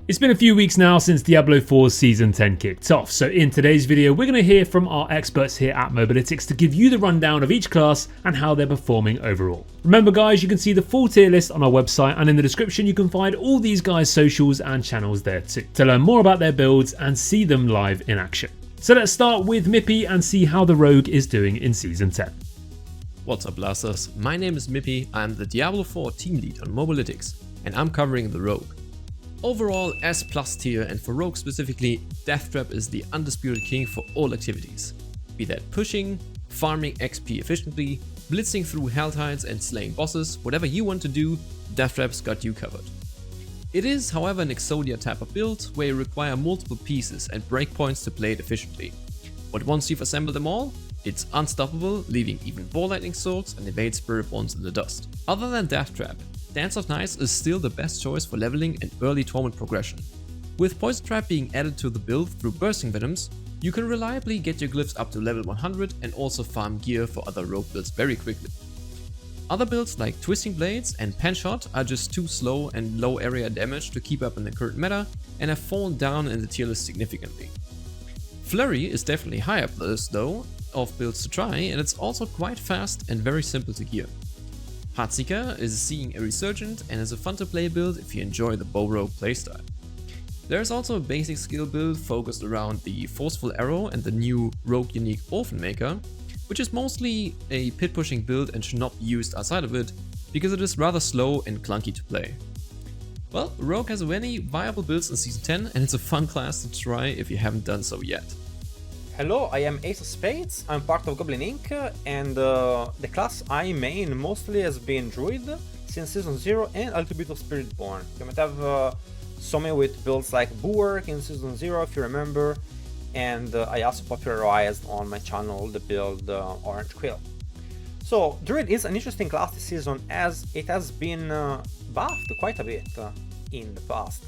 It's been a few weeks now since Diablo 4's Season 10 kicked off, so in today's video we're going to hear from our experts here at Mobalytics to give you the rundown of each class and how they're performing overall. Remember guys, you can see the full tier list on our website, and in the description you can find all these guys' socials and channels there too, to learn more about their builds and see them live in action. So let's start with Mippy and see how the rogue is doing in Season 10. What's up blasters, my name is Mippy, I'm the Diablo 4 team lead on Mobalytics, and I'm covering the rogue. Overall, S plus tier, and for rogue specifically, Deathtrap is the undisputed king for all activities. Be that pushing, farming XP efficiently, blitzing through helltides and slaying bosses, whatever you want to do, Deathtrap's got you covered. It is, however, an Exodia type of build where you require multiple pieces and breakpoints to play it efficiently. But once you've assembled them all, it's unstoppable, leaving even Ball Lightning Swords and evade Spiritborns in the dust. Other than Deathtrap, Dance of Nights is still the best choice for leveling and early Torment progression. With Poison Trap being added to the build through Bursting Venoms, you can reliably get your glyphs up to level 100 and also farm gear for other rogue builds very quickly. Other builds like Twisting Blades and Penshot are just too slow and low area damage to keep up in the current meta and have fallen down in the tier list significantly. Flurry is definitely high up the list though of builds to try, and it's also quite fast and very simple to gear. Heartseeker is seeing a resurgent and is a fun to play build if you enjoy the bow rogue playstyle. There is also a basic skill build focused around the Forceful Arrow and the new rogue unique Orphan Maker, which is mostly a pit pushing build and should not be used outside of it because it is rather slow and clunky to play. Well, rogue has many viable builds in Season 10 and it's a fun class to try if you haven't done so yet. Hello, I am Ace of Spades, I'm part of Goblin Inc. and the class I main mostly has been Druid since Season 0 and a little bit of Spiritborn. You might have saw me with builds like Bulwark in Season 0 if you remember, and I also popularized on my channel the build Orange Quill. So Druid is an interesting class this season as it has been buffed quite a bit in the past.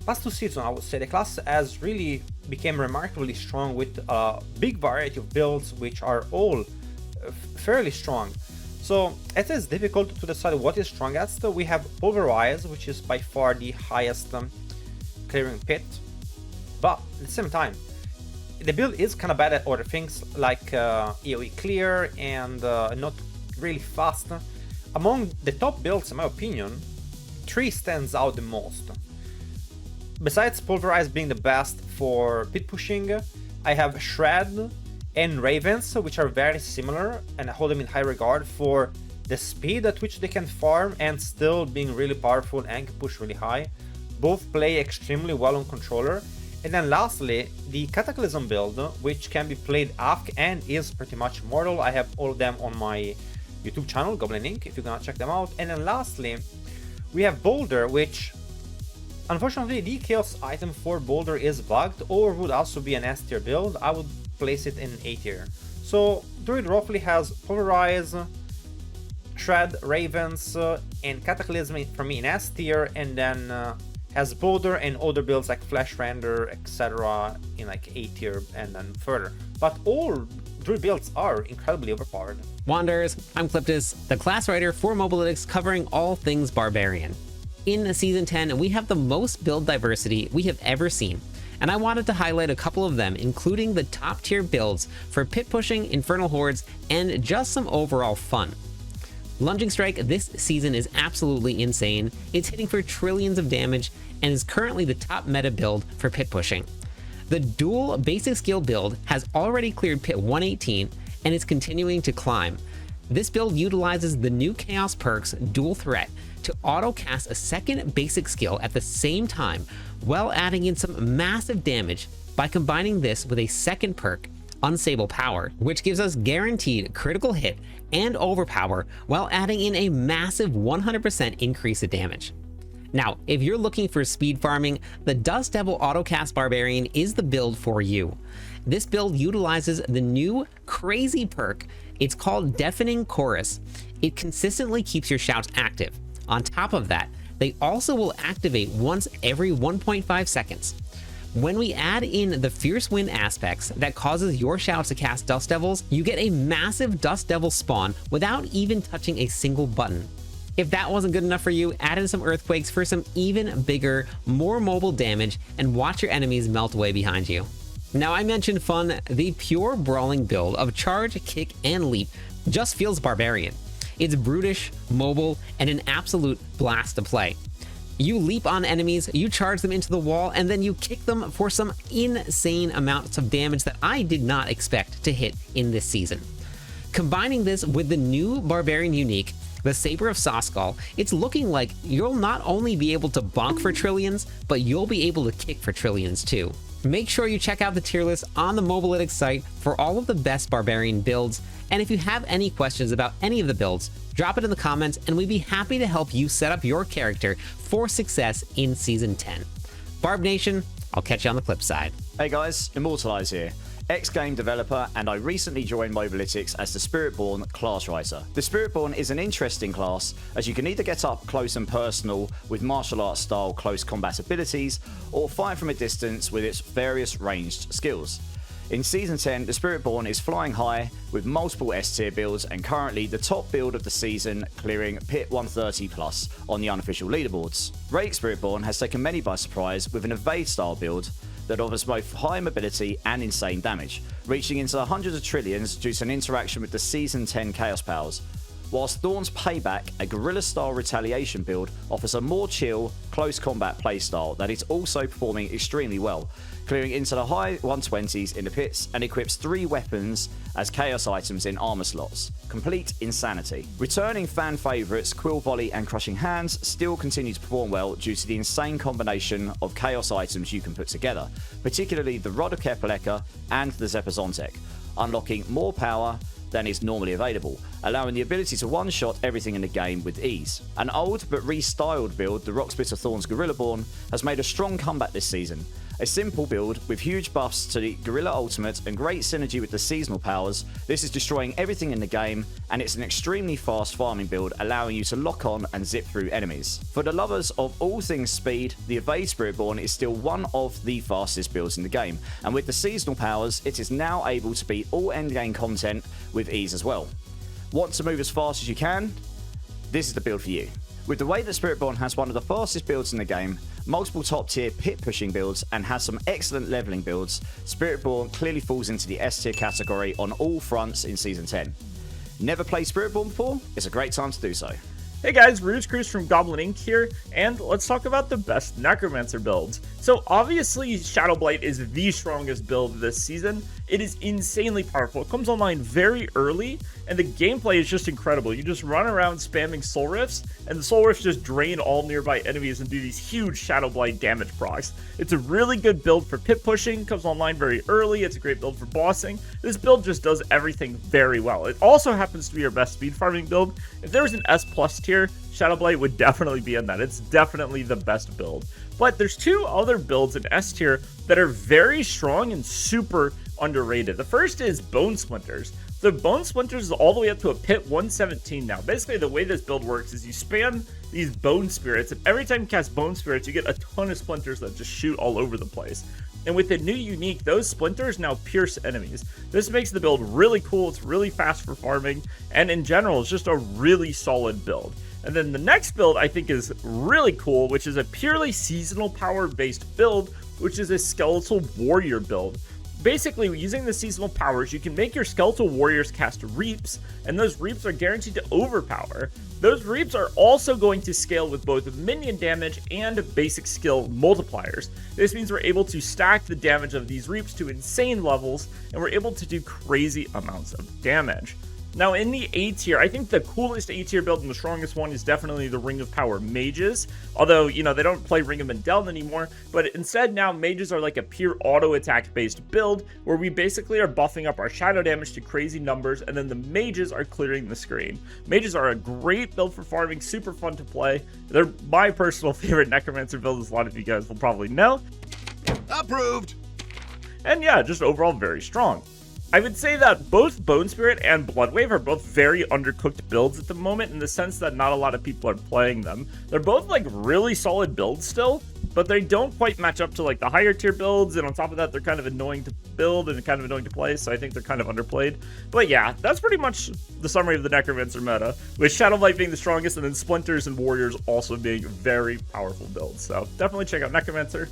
Past two seasons, I would say the class has really become remarkably strong with a big variety of builds which are all fairly strong. So it is difficult to decide what is strongest. We have Pulverize, which is by far the highest clearing pit, but at the same time the build is kind of bad at other things like AoE clear and not really fast. Among the top builds in my opinion, 3 stands out the most. Besides Pulverize being the best for pit pushing, I have Shred and Ravens, which are very similar and I hold them in high regard for the speed at which they can farm and still being really powerful and can push really high. Both play extremely well on controller. And then lastly, the Cataclysm build, which can be played AFK and is pretty much immortal. I have all of them on my YouTube channel, Goblin Inc., if you're gonna check them out. And then lastly, we have Boulder, which unfortunately, the chaos item for Boulder is bugged or would also be an S tier build. I would place it in A tier. So Druid roughly has Pulverize, Shred, Ravens, and Cataclysm for me in S tier, and then has Boulder and other builds like Flash Render, etc. in like A tier and then further. But all Druid builds are incredibly overpowered. Wanderers, I'm Cliptus, the class writer for Mobalytics covering all things Barbarian. In Season 10, we have the most build diversity we have ever seen, and I wanted to highlight a couple of them, including the top tier builds for pit pushing, infernal hordes, and just some overall fun. Lunging Strike this season is absolutely insane. It's hitting for trillions of damage and is currently the top meta build for pit pushing. The dual basic skill build has already cleared pit 118 and is continuing to climb. This build utilizes the new Chaos perks Dual Threat to auto-cast a second basic skill at the same time while adding in some massive damage by combining this with a second perk, Unstable Power, which gives us guaranteed critical hit and overpower while adding in a massive 100% increase of damage. Now, if you're looking for speed farming, the Dust Devil Autocast Barbarian is the build for you. This build utilizes the new crazy perk. It's called Deafening Chorus. It consistently keeps your shouts active. On top of that, they also will activate once every 1.5 seconds. When we add in the Fierce Wind aspects that causes your shouts to cast Dust Devils, you get a massive Dust Devil spawn without even touching a single button. If that wasn't good enough for you, add in some earthquakes for some even bigger, more mobile damage, and watch your enemies melt away behind you. Now, I mentioned fun, the pure brawling build of charge, kick, and leap just feels barbarian. It's brutish, mobile, and an absolute blast to play. You leap on enemies, you charge them into the wall, and then you kick them for some insane amounts of damage that I did not expect to hit in this season. Combining this with the new Barbarian unique, the Saber of Sawskull, it's looking like you'll not only be able to bonk for trillions, but you'll be able to kick for trillions too. Make sure you check out the tier list on the Mobalytics site for all of the best Barbarian builds, and if you have any questions about any of the builds, drop it in the comments and we'd be happy to help you set up your character for success in Season 10. Barb Nation, I'll catch you on the flip side. Hey guys, Immortalize here, ex-game developer, and I recently joined Mobalytics as the Spiritborn class writer. The Spiritborn is an interesting class as you can either get up close and personal with martial arts style close combat abilities, or fight from a distance with its various ranged skills. In Season 10, the Spiritborn is flying high with multiple S tier builds and currently the top build of the season, clearing Pit 130 plus on the unofficial leaderboards. Rake Spiritborn has taken many by surprise with an evade style build that offers both high mobility and insane damage, reaching into the hundreds of trillions due to an interaction with the Season 10 Chaos Powers. Whilst Dawn's Payback, a guerrilla-style retaliation build, offers a more chill, close combat playstyle that is also performing extremely well, clearing into the high 120s in the pits and equips 3 weapons as chaos items in armor slots. Complete insanity. Returning fan favourites Quill Volley and Crushing Hands still continue to perform well due to the insane combination of chaos items you can put together, particularly the Rod of Kepaleka and the Zepazontek, unlocking more power than is normally available, allowing the ability to one-shot everything in the game with ease. An old but restyled build, the Rockspit of Thorns Gorillaborn, has made a strong comeback this season. A simple build with huge buffs to the Gorilla Ultimate and great synergy with the seasonal powers, this is destroying everything in the game, and it's an extremely fast farming build allowing you to lock on and zip through enemies. For the lovers of all things speed, the Evade Spiritborn is still one of the fastest builds in the game, and with the seasonal powers, it is now able to beat all endgame content with ease as well. Want to move as fast as you can? This is the build for you. With the way that Spiritborn has one of the fastest builds in the game, multiple top tier pit pushing builds, and has some excellent leveling builds, Spiritborn clearly falls into the S tier category on all fronts in Season 10. Never played Spiritborn before? It's a great time to do so. Hey guys, Rouge Cruise from Goblin Inc. here, and let's talk about the best Necromancer builds. So obviously Shadowblight is the strongest build this season. It is insanely powerful. It comes online very early, and the gameplay is just incredible. You just run around spamming Soul Rifts, and the Soul Rifts just drain all nearby enemies and do these huge Shadowblight damage procs. It's a really good build for pit pushing, comes online very early, it's a great build for bossing. This build just does everything very well. It also happens to be your best speed farming build. If there was an S+ tier, Shadowblight would definitely be in that. It's definitely the best build. But there's 2 other builds in S tier that are very strong and super underrated. The first is Bone Splinters. So Bone Splinters is all the way up to a pit 117 now. Basically, the way this build works is you spam these Bone Spirits, and every time you cast Bone Spirits, you get a ton of Splinters that just shoot all over the place. And with the new unique, those Splinters now pierce enemies. This makes the build really cool, it's really fast for farming, and in general, it's just a really solid build. And then the next build I think is really cool, which is a purely seasonal power based build, which is a Skeletal Warrior build. Basically, using the seasonal powers, you can make your Skeletal Warriors cast Reaps, and those Reaps are guaranteed to overpower. Those Reaps are also going to scale with both minion damage and basic skill multipliers. This means we're able to stack the damage of these Reaps to insane levels, and we're able to do crazy amounts of damage. Now in the A tier, I think the coolest A tier build and the strongest one is definitely the Ring of Power Mages. Although, you know, they don't play Ring of Mendeln anymore, but instead now Mages are like a pure auto attack based build where we basically are buffing up our shadow damage to crazy numbers, and then the Mages are clearing the screen. Mages are a great build for farming, super fun to play. They're my personal favorite Necromancer build, as a lot of you guys will probably know. Approved! And yeah, just overall very strong. I would say that both Bone Spirit and Bloodwave are both very undercooked builds at the moment, in the sense that not a lot of people are playing them. They're both like really solid builds still, but they don't quite match up to like the higher tier builds, and on top of that, they're kind of annoying to build and kind of annoying to play, so I think they're kind of underplayed. But yeah, that's pretty much the summary of the Necromancer meta, with Shadowblight being the strongest, and then Splinters and Warriors also being very powerful builds. So definitely check out Necromancer.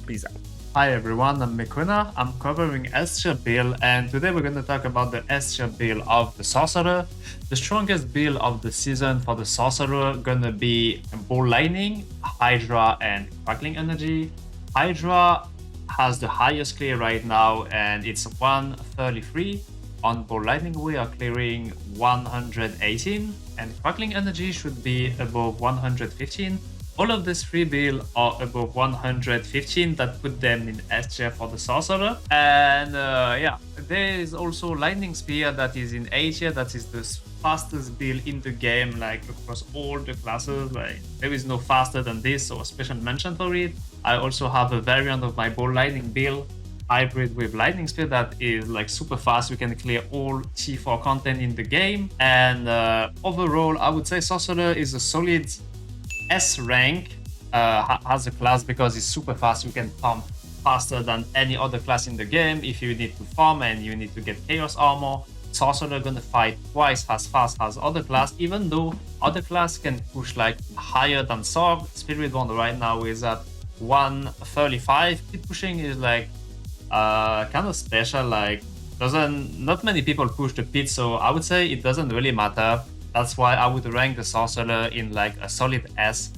Peace out. Hi everyone, I'm Mikuna. I'm covering S-tier build, and today we're going to talk about the S-tier build of the Sorcerer. The strongest build of the season for the Sorcerer gonna be Ball Lightning, Hydra, and Crackling Energy. Hydra has the highest clear right now, and it's 133. On Ball Lightning we are clearing 118, and Crackling Energy should be above 115. All of these three builds are above 115, that put them in S tier for the Sorcerer. And yeah, there is also Lightning Spear that is in A tier, that is the fastest build in the game, like across all the classes. Like there is no faster than this, so a special mention for it. I also have a variant of my Ball Lightning build, hybrid with Lightning Spear, that is like super fast. You can clear all T4 content in the game. And overall, I would say Sorcerer is a solid S rank as a class because it's super fast. You can farm faster than any other class in the game. If you need to farm and you need to get Chaos Armor, Sorcerer gonna fight twice as fast as other class, even though other class can push like higher than Sword. Spiritborn right now is at 135. Pit pushing is like kind of special, like not many people push the pit, so I would say it doesn't really matter. That's why I would rank the Sorcerer in like a solid S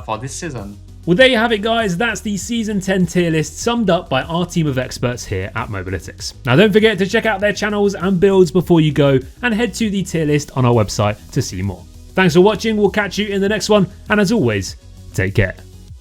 for this season. Well, there you have it, guys. That's the Season 10 tier list summed up by our team of experts here at Mobalytics. Now, don't forget to check out their channels and builds before you go, and head to the tier list on our website to see more. Thanks for watching. We'll catch you in the next one, and as always, take care.